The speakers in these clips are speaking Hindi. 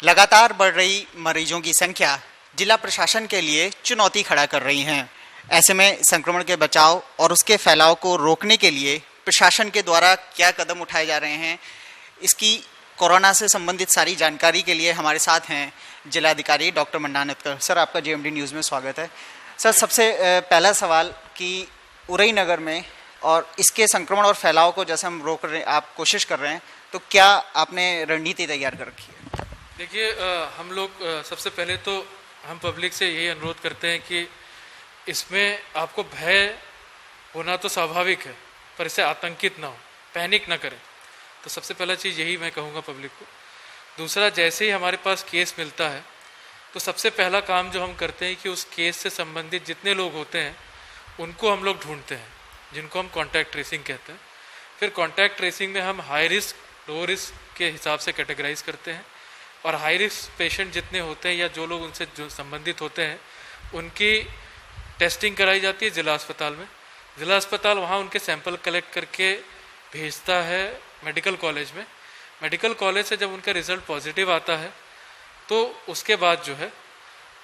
लगातार बढ़ रही मरीजों की संख्या जिला प्रशासन के लिए चुनौती खड़ा कर रही हैं। ऐसे में संक्रमण के बचाव और उसके फैलाव को रोकने के लिए प्रशासन के द्वारा क्या कदम उठाए जा रहे हैं, इसकी कोरोना से संबंधित सारी जानकारी के लिए हमारे साथ हैं जिलाधिकारी डॉक्टर मंडानतकर। सर, आपका जेएमडी न्यूज़ में स्वागत है। सर, सबसे पहला सवाल कि उरई नगर में और इसके संक्रमण और फैलाव को जैसे हम रोक रहे हैं, आप कोशिश कर रहे हैं, तो क्या आपने रणनीति तैयार कर रखी है? देखिए, हम लोग सबसे पहले तो हम पब्लिक से यही अनुरोध करते हैं कि इसमें आपको भय होना तो स्वाभाविक है, पर इससे आतंकित ना हो, पैनिक ना करें। तो सबसे पहला चीज़ यही मैं कहूँगा पब्लिक को। दूसरा, जैसे ही हमारे पास केस मिलता है तो सबसे पहला काम जो हम करते हैं कि उस केस से संबंधित जितने लोग होते हैं उनको हम लोग ढूंढते हैं, जिनको हम कॉन्टैक्ट ट्रेसिंग कहते हैं। फिर कॉन्टैक्ट ट्रेसिंग में हम हाई रिस्क, लो रिस्क के हिसाब से कैटेगराइज करते हैं, और हाई रिस्क पेशेंट जितने होते हैं या जो लोग उनसे जो संबंधित होते हैं उनकी टेस्टिंग कराई जाती है जिला अस्पताल में। जिला अस्पताल वहाँ उनके सैंपल कलेक्ट करके भेजता है मेडिकल कॉलेज में। मेडिकल कॉलेज से जब उनका रिजल्ट पॉजिटिव आता है तो उसके बाद जो है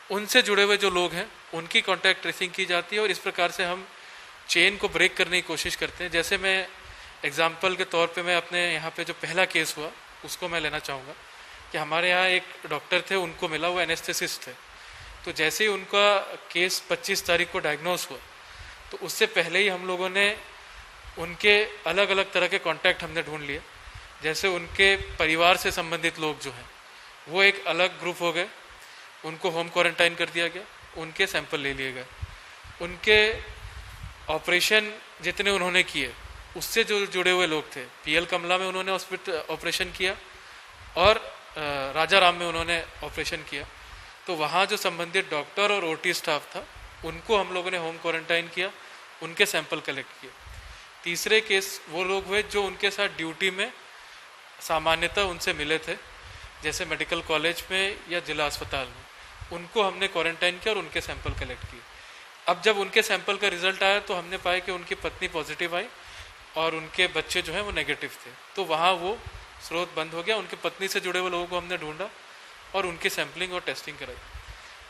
उनसे जुड़े हुए जो लोग हैं उनकी कॉन्टैक्ट ट्रेसिंग की जाती है, और इस प्रकार से हम चेन को ब्रेक करने की कोशिश करते हैं। जैसे मैं एग्जाम्पल के तौर पे मैं अपने यहाँ पे जो पहला केस हुआ उसको मैं लेना चाहूँगा कि हमारे यहाँ एक डॉक्टर थे, उनको मिला, वो एनेस्थेसिस्ट थे। तो जैसे ही उनका केस 25 तारीख को डायग्नोस हुआ तो उससे पहले ही हम लोगों ने उनके अलग अलग तरह के कॉन्टैक्ट हमने ढूंढ लिए। जैसे उनके परिवार से संबंधित लोग जो हैं वो एक अलग ग्रुप हो गए, उनको होम क्वारंटाइन कर दिया गया, उनके सैंपल ले लिए गए। उनके ऑपरेशन जितने उन्होंने किए उससे जो जुड़े हुए लोग थे, पीएल कमला में उन्होंने हॉस्पिटल ऑपरेशन किया और राजा राम में उन्होंने ऑपरेशन किया, तो वहाँ जो संबंधित डॉक्टर और ओटी स्टाफ था उनको हम लोगों ने होम क्वारंटाइन किया, उनके सैंपल कलेक्ट किए। तीसरे केस वो लोग हुए जो उनके साथ ड्यूटी में सामान्यतः उनसे मिले थे, जैसे मेडिकल कॉलेज में या जिला अस्पताल में, उनको हमने क्वारंटाइन किया और उनके सैंपल कलेक्ट किए। अब जब उनके सैंपल का रिजल्ट आया तो हमने पाया कि उनकी पत्नी पॉजिटिव आई और उनके बच्चे जो हैं वो नेगेटिव थे, तो वहाँ वो स्रोत बंद हो गया। उनकी पत्नी से जुड़े हुए लोगों को हमने ढूंढा और उनकी सैंपलिंग और टेस्टिंग कराई।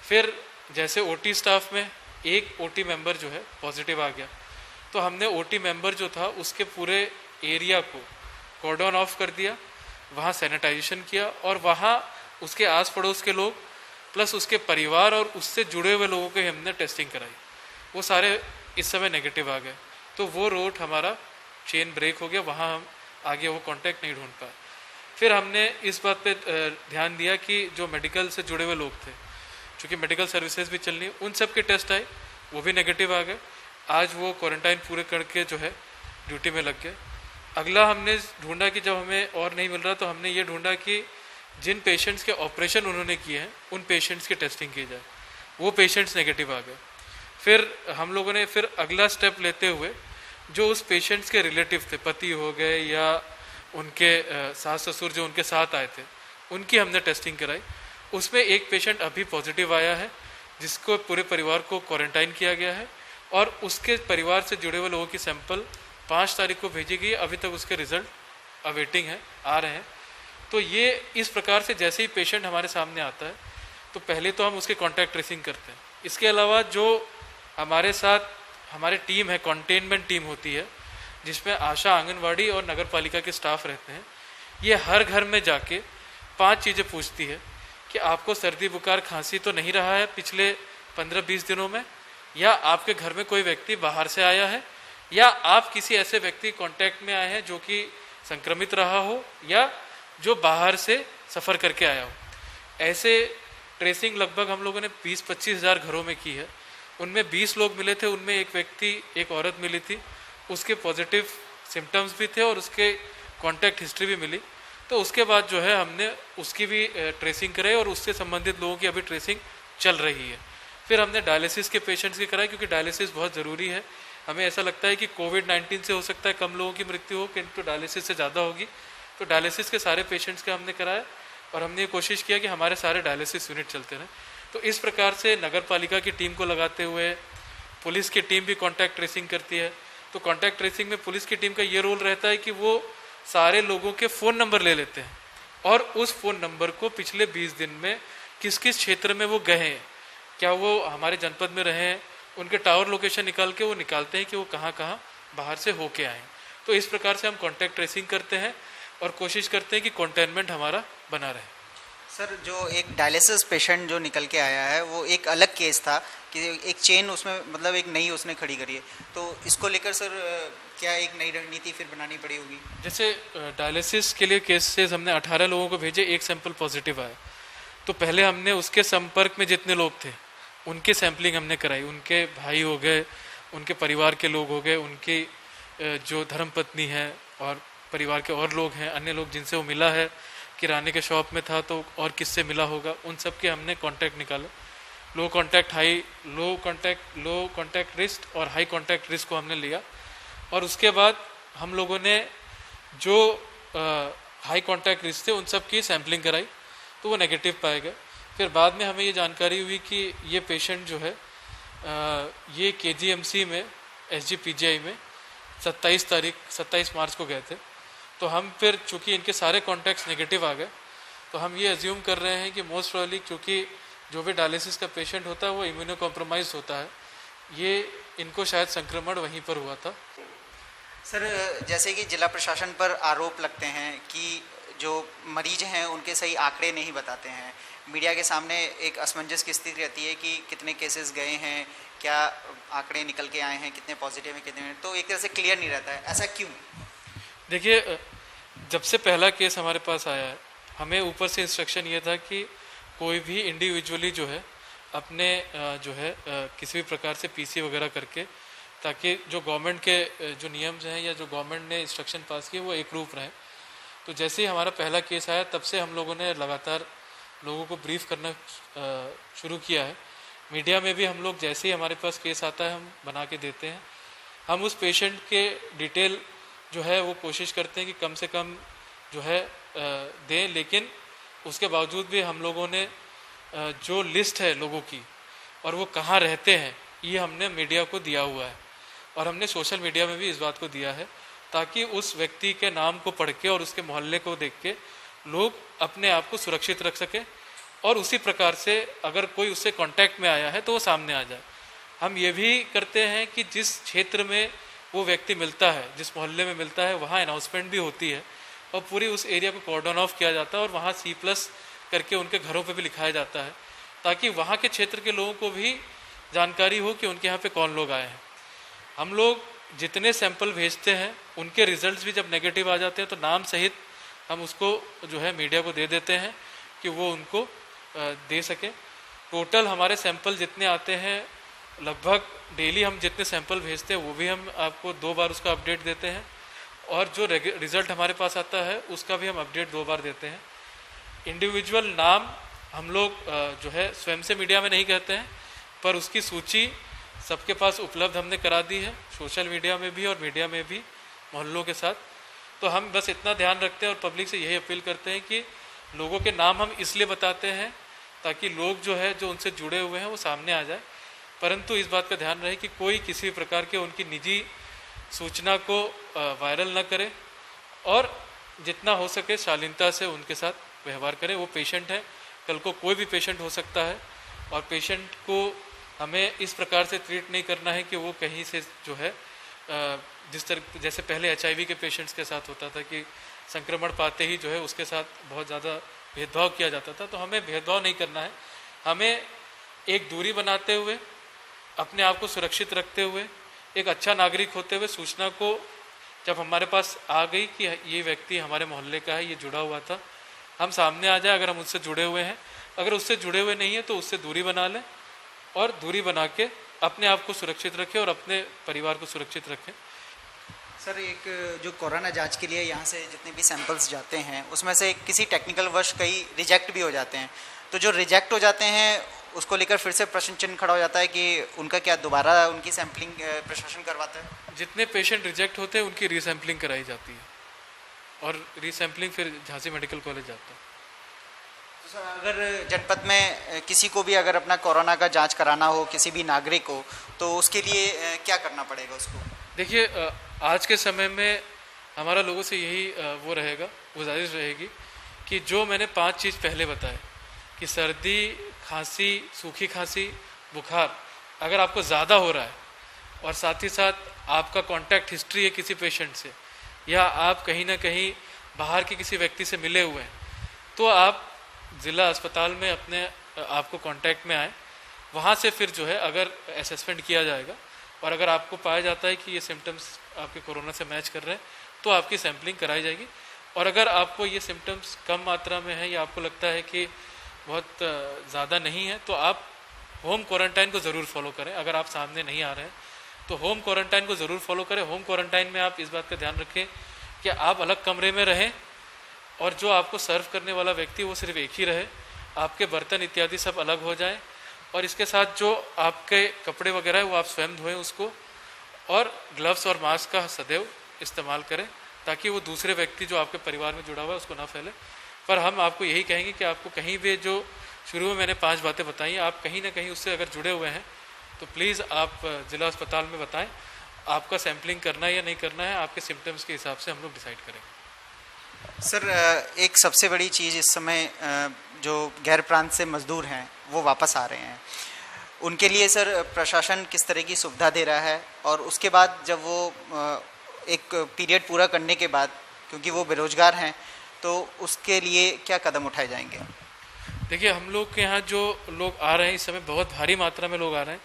फिर जैसे ओटी स्टाफ में एक ओटी मेंबर जो है पॉजिटिव आ गया, तो हमने ओटी मेंबर जो था उसके पूरे एरिया को कॉर्डन ऑफ कर दिया, वहाँ सैनिटाइजेशन किया, और वहाँ उसके आस पड़ोस के लोग प्लस उसके परिवार और उससे जुड़े हुए लोगों की हमने टेस्टिंग कराई। वो सारे इस समय नेगेटिव आ गए, तो वो रूट हमारा चेन ब्रेक हो गया, वहाँ हम आगे वो कॉन्टैक्ट नहीं ढूंढ पाए। फिर हमने इस बात पे ध्यान दिया कि जो मेडिकल से जुड़े हुए लोग थे, चूँकि मेडिकल सर्विसेज भी चल रही, उन सब के टेस्ट आए, वो भी नेगेटिव आ गए। आज वो क्वारंटाइन पूरे करके जो है ड्यूटी में लग गए। अगला हमने ढूंढा कि जब हमें और नहीं मिल रहा तो हमने ये ढूंढा कि जिन पेशेंट्स के ऑपरेशन उन्होंने किए हैं उन पेशेंट्स की टेस्टिंग की जाए, वो पेशेंट्स नेगेटिव आ गए। फिर हम लोगों ने फिर अगला स्टेप लेते हुए जो उस पेशेंट्स के रिलेटिव थे, पति हो गए या उनके सास ससुर जो उनके साथ आए थे, उनकी हमने टेस्टिंग कराई। उसमें एक पेशेंट अभी पॉजिटिव आया है जिसको पूरे परिवार को क्वारंटाइन किया गया है, और उसके परिवार से जुड़े हुए लोगों की सैंपल 5 तारीख को भेजी गई, अभी तक उसके रिजल्ट अवेटिंग है, आ रहे हैं। तो ये इस प्रकार से जैसे ही पेशेंट हमारे सामने आता है तो पहले तो हम उसके कॉन्टैक्ट ट्रेसिंग करते हैं। इसके अलावा जो हमारे साथ हमारी टीम है, कंटेनमेंट टीम होती है, जिसमें आशा, आंगनवाड़ी और नगर पालिका के स्टाफ रहते हैं, ये हर घर में जाके 5 चीज़ें पूछती है कि आपको सर्दी बुखार खांसी तो नहीं रहा है पिछले 15-20 दिनों में, या आपके घर में कोई व्यक्ति बाहर से आया है, या आप किसी ऐसे व्यक्ति कांटेक्ट में आए हैं जो कि संक्रमित रहा हो या जो बाहर से सफ़र करके आया हो। ऐसे ट्रेसिंग लगभग हम लोगों ने 20-25 हज़ार घरों में की है। उनमें 20 लोग मिले थे, उनमें एक व्यक्ति, एक औरत मिली थी, उसके पॉजिटिव सिम्टम्स भी थे और उसके कॉन्टैक्ट हिस्ट्री भी मिली। तो उसके बाद जो है हमने उसकी भी ट्रेसिंग कराई और उससे संबंधित लोगों की अभी ट्रेसिंग चल रही है। फिर हमने डायलिसिस के पेशेंट्स की कराई, क्योंकि डायलिसिस बहुत ज़रूरी है। हमें ऐसा लगता है कि कोविड-19 से हो सकता है कम लोगों की मृत्यु हो, किंतु डायलिसिस से ज़्यादा होगी। तो डायलिसिस के सारे पेशेंट्स का हमने कराया और हमने ये कोशिश किया कि हमारे सारे डायलिसिस यूनिट चलते रहें। तो इस प्रकार से नगर पालिका की टीम को लगाते हुए पुलिस की टीम भी कॉन्टैक्ट ट्रेसिंग करती है। तो कॉन्टैक्ट ट्रेसिंग में पुलिस की टीम का ये रोल रहता है कि वो सारे लोगों के फ़ोन नंबर ले लेते हैं और उस फ़ोन नंबर को पिछले 20 दिन में किस किस क्षेत्र में वो गए हैं, क्या वो हमारे जनपद में रहे हैं, उनके टावर लोकेशन निकाल के वो निकालते हैं कि वो कहाँ कहाँ बाहर से होके आए हैं। तो इस प्रकार से हम कॉन्टैक्ट ट्रेसिंग करते हैं और कोशिश करते हैं कि कंटेनमेंट हमारा बना रहे। सर, जो एक डायलिसिस पेशेंट जो निकल के आया है वो एक अलग केस था कि एक चेन उसमें मतलब एक नई उसने खड़ी करी है, तो इसको लेकर सर क्या एक नई रणनीति फिर बनानी पड़ी होगी? जैसे डायलिसिस के लिए केसेस हमने 18 लोगों को भेजे, एक सैंपल पॉजिटिव आया, तो पहले हमने उसके संपर्क में जितने लोग थे उनकी सैंपलिंग हमने कराई, उनके भाई हो गए, उनके परिवार के लोग हो गए, उनकी जो धर्मपत्नी है और परिवार के और लोग हैं, अन्य लोग जिनसे वो मिला है, किराने के शॉप में था तो और किससे मिला होगा, उन सब के हमने कांटेक्ट निकाले। लो कांटेक्ट रिस्क और हाई कांटेक्ट रिस्क को हमने लिया और उसके बाद हम लोगों ने जो हाई कांटेक्ट रिस्क थे उन सब की सैम्पलिंग कराई तो वो नेगेटिव पाए गए। फिर बाद में हमें ये जानकारी हुई कि ये पेशेंट जो है ये KGMC में SGPGI में 27 मार्च को गए थे। तो हम फिर चूँकि इनके सारे कॉन्टैक्ट्स नेगेटिव आ गए तो हम ये अज्यूम कर रहे हैं कि मोस्ट प्रोबेबली क्योंकि जो भी डायलिसिस का पेशेंट होता है वो इम्यूनो कॉम्प्रोमाइज होता है, ये इनको शायद संक्रमण वहीं पर हुआ था। सर, जैसे कि जिला प्रशासन पर आरोप लगते हैं कि जो मरीज हैं उनके सही आंकड़े नहीं बताते हैं, मीडिया के सामने एक असमंजस की स्थिति रहती है कि कितने केसेस गए हैं, क्या आंकड़े निकल के आए हैं, कितने पॉजिटिव हैं, कितने, तो एक तरह से क्लियर नहीं रहता है, ऐसा क्यों? देखिए, जब से पहला केस हमारे पास आया है हमें ऊपर से इंस्ट्रक्शन ये था कि कोई भी इंडिविजुअली जो है अपने जो है किसी भी प्रकार से PC वगैरह करके, ताकि जो गवर्नमेंट के जो नियम्स हैं या जो गवर्नमेंट ने इंस्ट्रक्शन पास किए वो एक रूप रहें। तो जैसे ही हमारा पहला केस आया तब से हम लोगों ने लगातार लोगों को ब्रीफ करना शुरू किया है। मीडिया में भी हम लोग जैसे ही हमारे पास केस आता है हम बना के देते हैं। हम उस पेशेंट के डिटेल जो है वो कोशिश करते हैं कि कम से कम जो है दें, लेकिन उसके बावजूद भी हम लोगों ने जो लिस्ट है लोगों की और वो कहाँ रहते हैं ये हमने मीडिया को दिया हुआ है और हमने सोशल मीडिया में भी इस बात को दिया है ताकि उस व्यक्ति के नाम को पढ़ के और उसके मोहल्ले को देख के लोग अपने आप को सुरक्षित रख सकें और उसी प्रकार से अगर कोई उससे कांटेक्ट में आया है तो वो सामने आ जाए। हम ये भी करते हैं कि जिस क्षेत्र में वो व्यक्ति मिलता है, जिस मोहल्ले में मिलता है, वहाँ अनाउंसमेंट भी होती है और पूरी उस एरिया को कॉर्डन ऑफ किया जाता है और वहाँ C+ करके उनके घरों पे भी लिखाया जाता है ताकि वहाँ के क्षेत्र के लोगों को भी जानकारी हो कि उनके यहाँ पे कौन लोग आए हैं। हम लोग जितने सैंपल भेजते हैं उनके रिजल्ट्स भी जब नेगेटिव आ जाते हैं तो नाम सहित हम उसको जो है मीडिया को दे देते हैं कि वो उनको दे सके। टोटल हमारे सैंपल जितने आते हैं लगभग डेली हम जितने सैंपल भेजते हैं वो भी हम आपको 2 बार उसका अपडेट देते हैं और जो रिज़ल्ट हमारे पास आता है उसका भी हम अपडेट 2 बार देते हैं। इंडिविजुअल नाम हम लोग जो है स्वयं से मीडिया में नहीं कहते हैं पर उसकी सूची सबके पास उपलब्ध हमने करा दी है, सोशल मीडिया में भी और मीडिया में भी, मोहल्लों के साथ। तो हम बस इतना ध्यान रखते हैं और पब्लिक से यही अपील करते हैं कि लोगों के नाम हम इसलिए बताते हैं ताकि लोग जो है जो उनसे जुड़े हुए हैं वो सामने आ जाए, परंतु इस बात का ध्यान रहे कि कोई किसी प्रकार के उनकी निजी सूचना को वायरल न करे और जितना हो सके शालीनता से उनके साथ व्यवहार करें। वो पेशेंट है, कल को कोई भी पेशेंट हो सकता है और पेशेंट को हमें इस प्रकार से ट्रीट नहीं करना है कि वो कहीं से जो है जिस तरह जैसे पहले HIV के पेशेंट्स के साथ होता था कि संक्रमण पाते ही जो है उसके साथ बहुत ज़्यादा भेदभाव किया जाता था। तो हमें भेदभाव नहीं करना है, हमें एक दूरी बनाते हुए अपने आप को सुरक्षित रखते हुए एक अच्छा नागरिक होते हुए सूचना को जब हमारे पास आ गई कि ये व्यक्ति हमारे मोहल्ले का है, ये जुड़ा हुआ था, हम सामने आ जाए। अगर हम उससे जुड़े हुए हैं, अगर उससे जुड़े हुए नहीं हैं तो उससे दूरी बना लें और दूरी बना के अपने आप को सुरक्षित रखें और अपने परिवार को सुरक्षित रखें। सर, एक जो कोरोना जांच के लिए यहाँ से जितने भी सैंपल्स जाते हैं उसमें से किसी टेक्निकल वश कई रिजेक्ट भी हो जाते हैं, तो जो रिजेक्ट हो जाते हैं उसको लेकर फिर से प्रश्न चिन्ह खड़ा हो जाता है कि उनका क्या दोबारा उनकी सैंपलिंग प्रशासन करवाता है? जितने पेशेंट रिजेक्ट होते हैं उनकी रीसैम्पलिंग कराई जाती है और रीसैम्पलिंग फिर झांसी मेडिकल कॉलेज जाता है। तो सर, अगर जनपद में किसी को भी अगर अपना कोरोना का जांच कराना हो, किसी भी नागरिक को, तो उसके लिए क्या करना पड़ेगा उसको? देखिए, आज के समय में हमारा लोगों से यही वो रहेगा, गुजारिश रहेगी कि जो मैंने 5 चीज़ पहले बताए कि सर्दी, खांसी, सूखी खांसी, बुखार अगर आपको ज़्यादा हो रहा है और साथ ही साथ आपका कांटेक्ट हिस्ट्री है किसी पेशेंट से या आप कहीं ना कहीं बाहर के किसी व्यक्ति से मिले हुए हैं, तो आप ज़िला अस्पताल में अपने आपको कांटेक्ट में आए। वहाँ से फिर जो है अगर असेसमेंट किया जाएगा और अगर आपको पाया जाता है कि ये सिम्टम्स आपके कोरोना से मैच कर रहे हैं तो आपकी सैम्पलिंग कराई जाएगी। और अगर आपको ये सिम्टम्स कम मात्रा में है या आपको लगता है कि बहुत ज़्यादा नहीं है तो आप होम क्वारंटाइन को ज़रूर फॉलो करें। अगर आप सामने नहीं आ रहे हैं तो होम क्वारंटाइन को ज़रूर फॉलो करें। होम क्वारंटाइन में आप इस बात का ध्यान रखें कि आप अलग कमरे में रहें और जो आपको सर्व करने वाला व्यक्ति वो सिर्फ एक ही रहे, आपके बर्तन इत्यादि सब अलग हो जाएं और इसके साथ जो आपके कपड़े वगैरह है वो आप स्वयं धोएं उसको, और ग्लव्स और मास्क का सदैव इस्तेमाल करें ताकि वो दूसरे व्यक्ति जो आपके परिवार में जुड़ा हुआ है उसको ना फैले। पर हम आपको यही कहेंगे कि आपको कहीं भी जो शुरू में मैंने 5 बातें बताई आप कहीं ना कहीं उससे अगर जुड़े हुए हैं तो प्लीज़ आप ज़िला अस्पताल में बताएं आपका सैम्पलिंग करना है या नहीं करना है, आपके सिम्टम्स के हिसाब से हम लोग डिसाइड करेंगे। सर, एक सबसे बड़ी चीज़ इस समय जो गैर प्रांत से मजदूर हैं वो वापस आ रहे हैं, उनके लिए सर प्रशासन किस तरह की सुविधा दे रहा है? और उसके बाद जब वो एक पीरियड पूरा करने के बाद, क्योंकि वो बेरोजगार हैं, तो उसके लिए क्या कदम उठाए जाएंगे? देखिए, हम लोग के यहाँ जो लोग आ रहे हैं इस समय बहुत भारी मात्रा में लोग आ रहे हैं।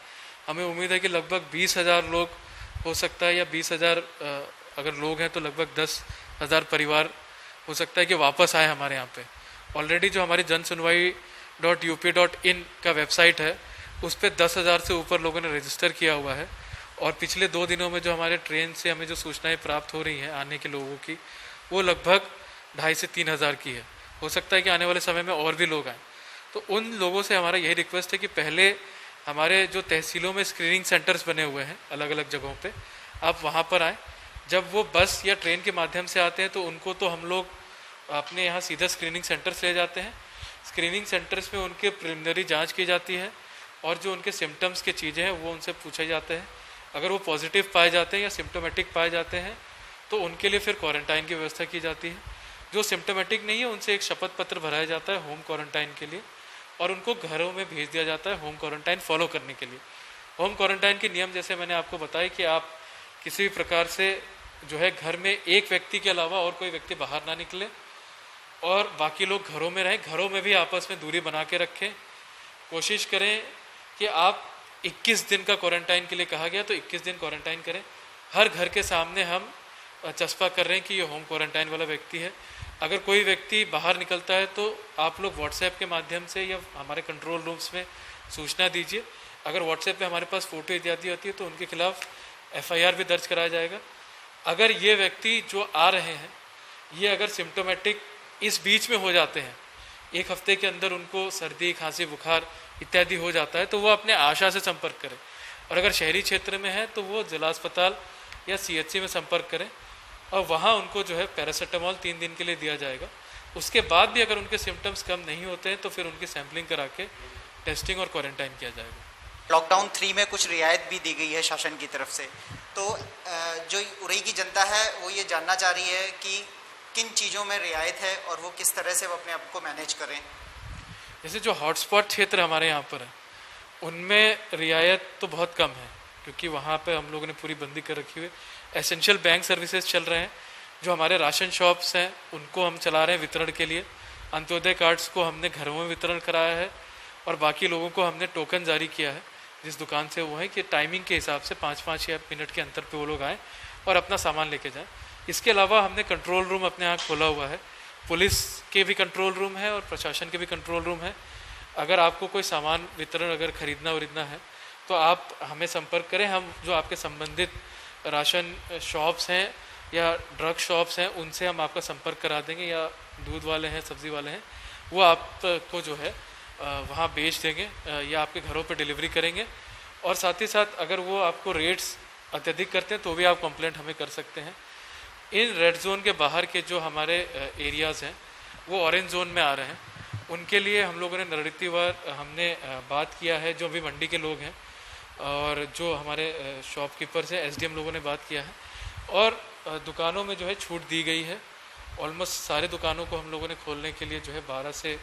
हमें उम्मीद है कि लगभग 20,000 लोग हो सकता है या 20,000 अगर लोग हैं तो लगभग 10,000 परिवार हो सकता है कि वापस आए हमारे यहाँ पे। ऑलरेडी जो हमारी जनसुनवाई.up.in का वेबसाइट है उस पर 10,000 से ऊपर लोगों ने रजिस्टर किया हुआ है और पिछले 2 दिनों में जो हमारे ट्रेन से हमें जो सूचनाएं प्राप्त हो रही हैं आने के लोगों की वो लगभग 2,500 से 3,000 की है। हो सकता है कि आने वाले समय में और भी लोग आएँ। तो उन लोगों से हमारा यही रिक्वेस्ट है कि पहले हमारे जो तहसीलों में स्क्रीनिंग सेंटर्स बने हुए हैं अलग अलग जगहों पे, आप वहाँ पर आएँ। जब वो बस या ट्रेन के माध्यम से आते हैं तो उनको तो हम लोग अपने यहाँ सीधा स्क्रीनिंग सेंटर्स ले जाते हैं। स्क्रीनिंग सेंटर्स में उनके प्रिलिमिनरी जांच की जाती है और जो उनके सिम्टम्स की चीज़ें हैं वो उनसे पूछे जाते हैं। अगर वो पॉजिटिव पाए जाते हैं या सिम्टोमेटिक पाए जाते हैं तो उनके लिए फिर क्वारंटाइन की व्यवस्था की जाती है। जो सिम्टोमेटिक नहीं है उनसे एक शपथ पत्र भराया जाता है होम क्वारंटाइन के लिए और उनको घरों में भेज दिया जाता है होम क्वारंटाइन फॉलो करने के लिए। होम क्वारंटाइन के नियम जैसे मैंने आपको बताया कि आप किसी भी प्रकार से जो है घर में एक व्यक्ति के अलावा और कोई व्यक्ति बाहर ना निकले और बाकी लोग घरों में रहें। घरों में भी आपस में दूरी बना के रखें। कोशिश करें कि आप 21 दिन का क्वारंटाइन के लिए कहा गया तो 21 दिन क्वारंटाइन करें। हर घर के सामने हम चस्पा कर रहे हैं कि ये होम क्वारंटाइन वाला व्यक्ति है। अगर कोई व्यक्ति बाहर निकलता है तो आप लोग व्हाट्सएप के माध्यम से या हमारे कंट्रोल रूम्स में सूचना दीजिए। अगर व्हाट्सएप पे हमारे पास फ़ोटो इत्यादि आती है तो उनके खिलाफ FIR भी दर्ज कराया जाएगा। अगर ये व्यक्ति जो आ रहे हैं ये अगर सिम्टोमेटिक इस बीच में हो जाते हैं, 1 हफ्ते के अंदर उनको सर्दी, खांसी, बुखार इत्यादि हो जाता है तो वो अपने आशा से संपर्क करें। और अगर शहरी क्षेत्र में है तो वो जिला अस्पताल या CHC में संपर्क करें और वहाँ उनको जो है पैरासीटामोल 3 दिन के लिए दिया जाएगा। उसके बाद भी अगर उनके सिम्टम्स कम नहीं होते हैं तो फिर उनकी सैम्पलिंग करा के टेस्टिंग और क्वारंटाइन किया जाएगा। लॉकडाउन 3 में कुछ रियायत भी दी गई है शासन की तरफ से, तो जो उरई की जनता है वो ये जानना चाह रही है कि किन चीज़ों में रियायत है और वो किस तरह से वो अपने आप को मैनेज करें। जैसे जो हॉटस्पॉट क्षेत्र हमारे यहाँ पर है उनमें रियायत तो बहुत कम है क्योंकि वहाँ पे हम लोगों ने पूरी बंदी कर रखी हुई। एसेंशियल बैंक सर्विसेज चल रहे हैं। जो हमारे राशन शॉप्स हैं उनको हम चला रहे हैं वितरण के लिए। अंत्योदय कार्ड्स को हमने घरों में वितरण कराया है और बाकी लोगों को हमने टोकन जारी किया है जिस दुकान से वो है कि टाइमिंग के हिसाब से 5-5 या मिनट के अंतर पे वो लोग आएँ और अपना सामान लेके जाएँ। इसके अलावा हमने कंट्रोल रूम अपने यहाँ खोला हुआ है। पुलिस के भी कंट्रोल रूम है और प्रशासन के भी कंट्रोल रूम है। अगर आपको कोई सामान वितरण अगर खरीदना उरीदना है तो आप हमें संपर्क करें। हम जो आपके संबंधित राशन शॉप्स हैं या ड्रग शॉप्स हैं उनसे हम आपका संपर्क करा देंगे, या दूध वाले हैं, सब्ज़ी वाले हैं, वो आपको जो है वहाँ बेच देंगे या आपके घरों पे डिलीवरी करेंगे। और साथ ही साथ अगर वो आपको रेट्स अत्यधिक करते हैं तो भी आप कंप्लेंट हमें कर सकते हैं। इन रेड जोन के बाहर के जो हमारे एरियाज़ हैं वो ऑरेंज जोन में आ रहे हैं, उनके लिए हम लोगों ने रणनीतिवार हमने बात किया है। जो भी मंडी के लोग हैं और जो हमारे शॉपकीपर्स हैं, SDM लोगों ने बात किया है और दुकानों में जो है छूट दी गई है ऑलमोस्ट सारे दुकानों को हम लोगों ने खोलने के लिए जो है 12 से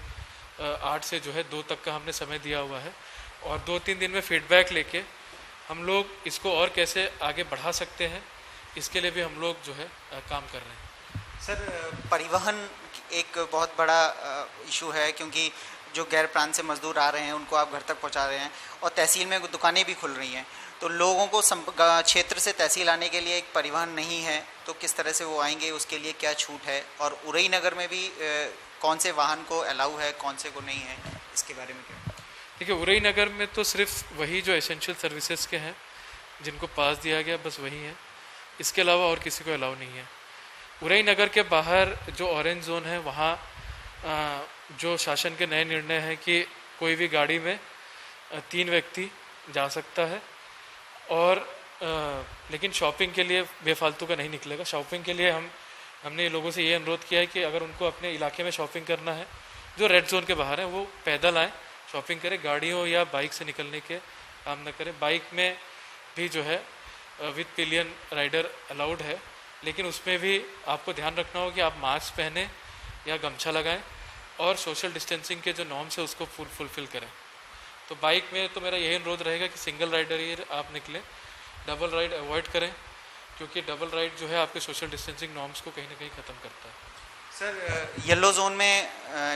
8 से जो है 2 तक का हमने समय दिया हुआ है, और 2-3 दिन में फीडबैक लेके हम लोग इसको और कैसे आगे बढ़ा सकते हैं, इसके लिए भी हम लोग जो है काम कर रहे हैं। सर, परिवहन एक बहुत बड़ा इशू है, क्योंकि जो गैर प्रांत से मजदूर आ रहे हैं उनको आप घर तक पहुंचा रहे हैं, और तहसील में दुकानें भी खुल रही हैं, तो लोगों को क्षेत्र से तहसील आने के लिए एक परिवहन नहीं है, तो किस तरह से वो आएंगे, उसके लिए क्या छूट है, और उरई नगर में भी कौन से वाहन को अलाउ है, कौन से को नहीं है, इसके बारे में क्या? देखिए, उरई नगर में तो सिर्फ वही जो एसेंशियल सर्विसेज के हैं जिनको पास दिया गया बस वही है, इसके अलावा और किसी को अलाउ नहीं है। उरई नगर के बाहर जो ऑरेंज जोन है वहाँ जो शासन के नए निर्णय है कि कोई भी गाड़ी में 3 व्यक्ति जा सकता है, और लेकिन शॉपिंग के लिए बेफालतू का नहीं निकलेगा। शॉपिंग के लिए हमने लोगों से ये अनुरोध किया है कि अगर उनको अपने इलाके में शॉपिंग करना है, जो रेड जोन के बाहर है, वो पैदल आए, शॉपिंग करें, गाड़ियों या बाइक से निकलने के काम न करें। बाइक में भी जो है विद पिलियन राइडर अलाउड है, लेकिन उसमें भी आपको ध्यान रखना हो कि आप मास्क पहने या गमछा लगाएं और सोशल डिस्टेंसिंग के जो नॉर्म्स है उसको फुलफिल करें। तो बाइक में तो मेरा यही अनुरोध रहेगा कि सिंगल राइडर ही आप निकलें, डबल राइड अवॉइड करें, क्योंकि डबल राइड जो है आपके सोशल डिस्टेंसिंग नॉर्म्स को कहीं ना कहीं ख़त्म करता है। सर, येलो जोन में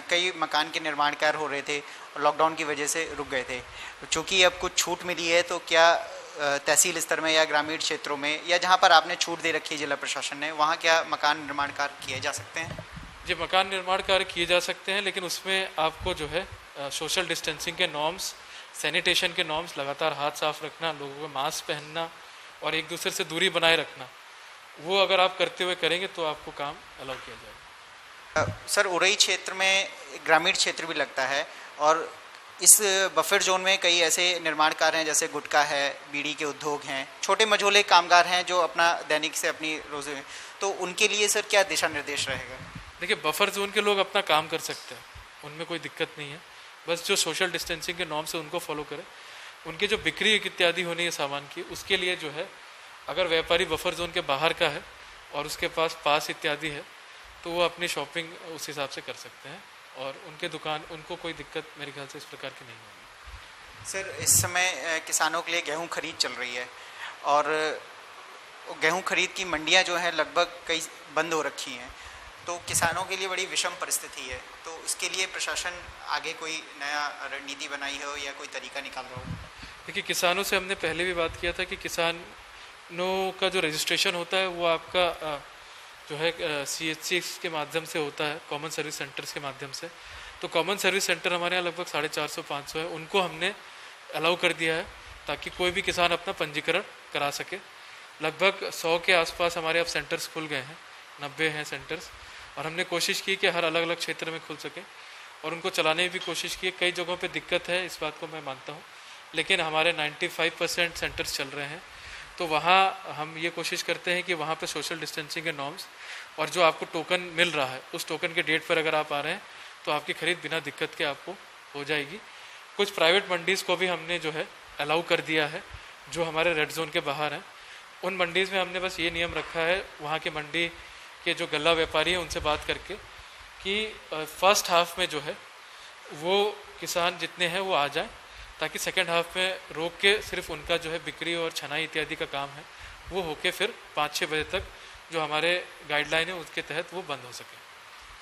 कई मकान के निर्माण कार्य हो रहे थे और लॉकडाउन की वजह से रुक गए थे, चूँकि अब कुछ छूट मिली है, तो क्या तहसील स्तर में या ग्रामीण क्षेत्रों में या जहाँ पर आपने छूट दे रखी है जिला प्रशासन ने, वहाँ क्या मकान निर्माण कार्य किए जा सकते हैं? जी, मकान निर्माण कार्य किए जा सकते हैं, लेकिन उसमें आपको जो है सोशल डिस्टेंसिंग के नॉर्म्स, सैनिटेशन के नॉर्म्स, लगातार हाथ साफ रखना, लोगों को मास्क पहनना और एक दूसरे से दूरी बनाए रखना, वो अगर आप करते हुए करेंगे तो आपको काम अलाउ किया जाएगा। सर, उरई क्षेत्र में ग्रामीण क्षेत्र भी लगता है, और इस बफर जोन में कई ऐसे निर्माण कार्य हैं, जैसे गुटखा है, बीड़ी के उद्योग हैं, छोटे मझोले कामगार हैं जो अपना दैनिक से अपनी रोजी, तो उनके लिए सर क्या दिशा निर्देश रहेगा? देखिए, बफर जोन के लोग अपना काम कर सकते हैं, उनमें कोई दिक्कत नहीं है, बस जो सोशल डिस्टेंसिंग के नॉर्म्स है उनको फॉलो करें। उनकी जो बिक्री इत्यादि होनी है सामान की, उसके लिए जो है अगर व्यापारी बफर जोन के बाहर का है और उसके पास इत्यादि है, तो वो अपनी शॉपिंग उस हिसाब से कर सकते हैं, और उनके दुकान, उनको कोई दिक्कत मेरे ख्याल से इस प्रकार की नहीं होगी। सर, इस समय किसानों के लिए गेहूं खरीद चल रही है, और गेहूं खरीद की मंडियां जो हैं लगभग कई बंद हो रखी हैं, तो किसानों के लिए बड़ी विषम परिस्थिति है, तो इसके लिए प्रशासन आगे कोई नया रणनीति बनाई हो या कोई तरीका निकाल रहा हो? देखिए, किसानों से हमने पहले भी बात किया था कि किसानों का जो रजिस्ट्रेशन होता है वो आपका जो है CHC के माध्यम से होता है, कॉमन सर्विस सेंटर्स के माध्यम से। तो कॉमन सर्विस सेंटर हमारे यहाँ लगभग 450-500 है, उनको हमने अलाउ कर दिया है ताकि कोई भी किसान अपना पंजीकरण करा सके। लगभग 100 के आसपास हमारे अब सेंटर्स खुल गए हैं, 90 हैं सेंटर्स, और हमने कोशिश की कि हर अलग अलग क्षेत्र में खुल सके और उनको चलाने की भी कोशिश की। कई जगहों पे दिक्कत है, इस बात को मैं मानता हूँ, लेकिन हमारे 95% सेंटर्स चल रहे हैं, तो वहाँ हम ये कोशिश करते हैं कि वहाँ पे सोशल डिस्टेंसिंग के नॉर्म्स, और जो आपको टोकन मिल रहा है उस टोकन के डेट पर अगर आप आ रहे हैं तो आपकी खरीद बिना दिक्कत के आपको हो जाएगी। कुछ प्राइवेट मंडीज़ को भी हमने जो है अलाउ कर दिया है, जो हमारे रेड जोन के बाहर हैं। उन मंडीज़ में हमने बस ये नियम रखा है, वहाँ के मंडी के जो गल्ला व्यापारी हैं उनसे बात करके कि फर्स्ट हाफ में जो है वो किसान जितने हैं वो आ जाएं, ताकि सेकेंड हाफ में रोक के सिर्फ उनका जो है बिक्री और छनाई इत्यादि का काम है वो होके फिर 5-6 बजे तक जो हमारे गाइडलाइन है उसके तहत वो बंद हो सके।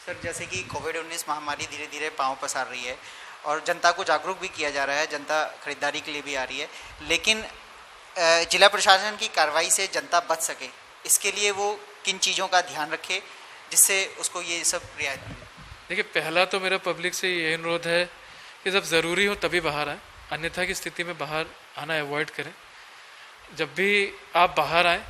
सर, जैसे कि कोविड-19 महामारी धीरे धीरे पांव पसार रही है और जनता को जागरूक भी किया जा रहा है, जनता खरीदारी के लिए भी आ रही है, लेकिन जिला प्रशासन की कार्रवाई से जनता बच सके, इसके लिए वो किन चीज़ों का ध्यान रखे जिससे उसको ये सब रियायत मिले? देखिए, पहला तो मेरा पब्लिक से ये अनुरोध है कि जब ज़रूरी हो तभी बाहर आएँ, अन्यथा की स्थिति में बाहर आना अवॉइड करें। जब भी आप बाहर आएँ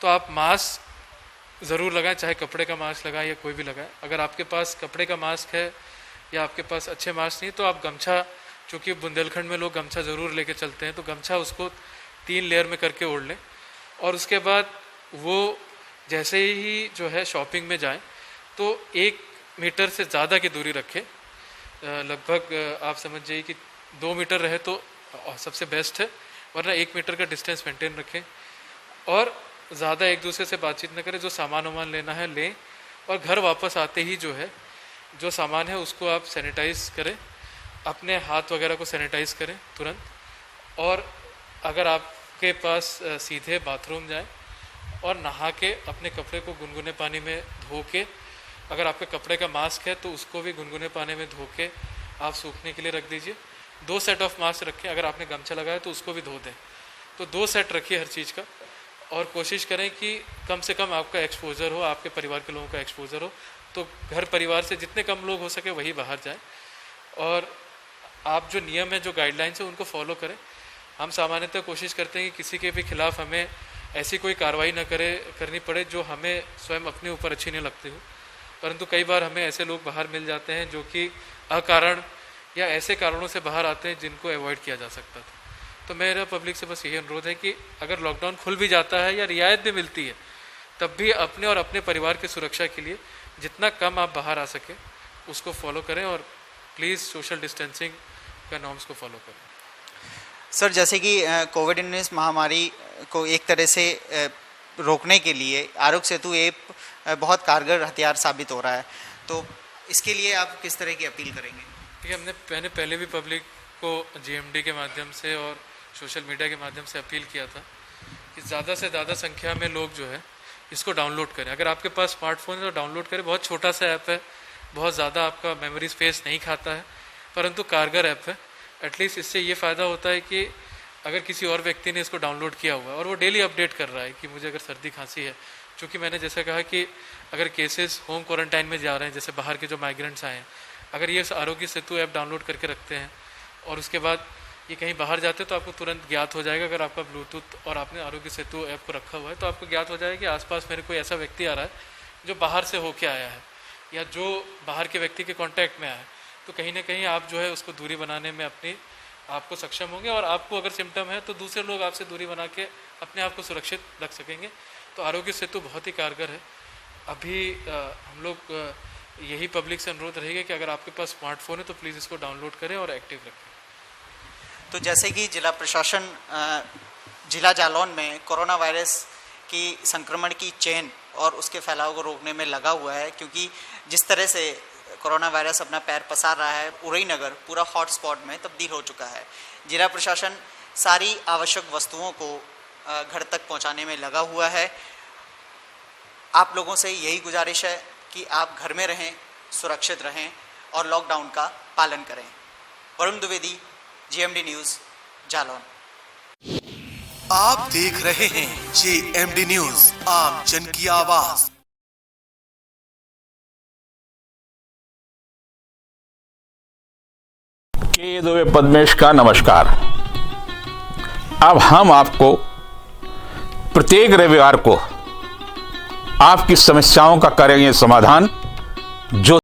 तो आप मास्क ज़रूर लगाएं, चाहे कपड़े का मास्क लगाएं या कोई भी लगाएं। अगर आपके पास कपड़े का मास्क है या आपके पास अच्छे मास्क नहीं तो आप गमछा, चूँकि बुंदेलखंड में लोग गमछा ज़रूर लेके चलते हैं, तो गमछा उसको 3 लेयर में करके ओढ़ लें, और उसके बाद वो जैसे ही जो है शॉपिंग में जाएं तो 1 मीटर से ज़्यादा की दूरी रखें। लगभग आप समझ जाइए कि 2 मीटर रहे तो सबसे बेस्ट है, वरना 1 मीटर का डिस्टेंस मेंटेन रखें, और ज़्यादा एक दूसरे से बातचीत न करें। जो सामान वामान लेना है लें, और घर वापस आते ही जो है जो सामान है उसको आप सैनिटाइज करें, अपने हाथ वगैरह को सैनिटाइज करें तुरंत। और अगर आपके पास सीधे बाथरूम जाएं और नहा के अपने कपड़े को गुनगुने पानी में धो के, अगर आपके कपड़े का मास्क है तो उसको भी गुनगुने पानी में धो के आप सूखने के लिए रख दीजिए। 2 सेट ऑफ मास्क रखें, अगर आपने गमछा लगाया तो उसको भी धो दें। तो 2 सेट रखिए हर चीज़ का, और कोशिश करें कि कम से कम आपका एक्सपोजर हो, आपके परिवार के लोगों का एक्सपोजर हो। तो घर परिवार से जितने कम लोग हो सके वही बाहर जाएं, और आप जो नियम है, जो गाइडलाइंस है, उनको फॉलो करें। हम सामान्यतः कोशिश करते हैं कि किसी के भी खिलाफ हमें ऐसी कोई कार्रवाई न करनी पड़े जो हमें स्वयं अपने ऊपर अच्छी नहीं लगती हो, परंतु कई बार हमें ऐसे लोग बाहर मिल जाते हैं जो कि अकारण या ऐसे कारणों से बाहर आते हैं जिनको अवॉइड किया जा सकता था। तो मेरा पब्लिक से बस यही अनुरोध है कि अगर लॉकडाउन खुल भी जाता है या रियायत भी मिलती है, तब भी अपने और अपने परिवार की सुरक्षा के लिए जितना कम आप बाहर आ सकें उसको फॉलो करें, और प्लीज़ सोशल डिस्टेंसिंग का नॉर्म्स को फॉलो करें। सर, जैसे कि कोविड-19 महामारी को एक तरह से रोकने के लिए आरोग्य सेतु ऐप बहुत कारगर हथियार साबित हो रहा है, तो इसके लिए आप किस तरह की अपील करेंगे? देखिए, मैंने पहले भी पब्लिक को GMD के माध्यम से और सोशल मीडिया के माध्यम से अपील किया था कि ज़्यादा से ज़्यादा संख्या में लोग जो है इसको डाउनलोड करें। अगर आपके पास स्मार्टफोन है तो डाउनलोड करें। बहुत छोटा सा ऐप है, बहुत ज़्यादा आपका मेमोरी स्पेस नहीं खाता है, परंतु कारगर ऐप है। एटलीस्ट इससे ये फ़ायदा होता है कि अगर किसी और व्यक्ति ने इसको डाउनलोड किया हुआ है और वो डेली अपडेट कर रहा है कि मुझे अगर सर्दी खांसी है, चूँकि मैंने जैसे कहा कि अगर केसेस होम क्वारंटाइन में जा रहे हैं, जैसे बाहर के जो माइग्रेंट्स आए हैं, अगर ये आरोग्य सेतु ऐप डाउनलोड करके रखते हैं और उसके बाद ये कहीं बाहर जाते हैं तो आपको तुरंत ज्ञात हो जाएगा। अगर आपका ब्लूटूथ और आपने आरोग्य सेतु ऐप को रखा हुआ है तो आपको ज्ञात हो जाएगा कि आसपास मेरे कोई ऐसा व्यक्ति आ रहा है जो बाहर से होके आया है या जो बाहर के व्यक्ति के कांटेक्ट में आया है। तो कहीं ना कहीं आप जो है उसको दूरी बनाने में अपनी आपको सक्षम होंगे, और आपको अगर सिम्टम है तो दूसरे लोग आपसे दूरी बना के अपने आप को सुरक्षित रख सकेंगे। तो आरोग्य सेतु बहुत ही कारगर है। अभी हम लोग यही पब्लिक से अनुरोध रहेगा कि अगर आपके पास स्मार्टफोन है तो प्लीज़ इसको डाउनलोड करें और एक्टिव रखें। तो जैसे कि जिला प्रशासन जिला जालौन में कोरोना वायरस की संक्रमण की चेन और उसके फैलाव को रोकने में लगा हुआ है, क्योंकि जिस तरह से कोरोना वायरस अपना पैर पसार रहा है, उरई नगर पूरा हॉटस्पॉट में तब्दील हो चुका है। जिला प्रशासन सारी आवश्यक वस्तुओं को घर तक पहुंचाने में लगा हुआ है। आप लोगों से यही गुजारिश है कि आप घर में रहें, सुरक्षित रहें और लॉकडाउन का पालन करें। Varun Dwivedi, GMD news, Jalaun. आप देख रहे हैं GMD न्यूज़, आम जन की आवाज। के दुबे पद्मेश का नमस्कार। अब हम आपको प्रत्येक रविवार को आपकी समस्याओं का करेंगे समाधान, जो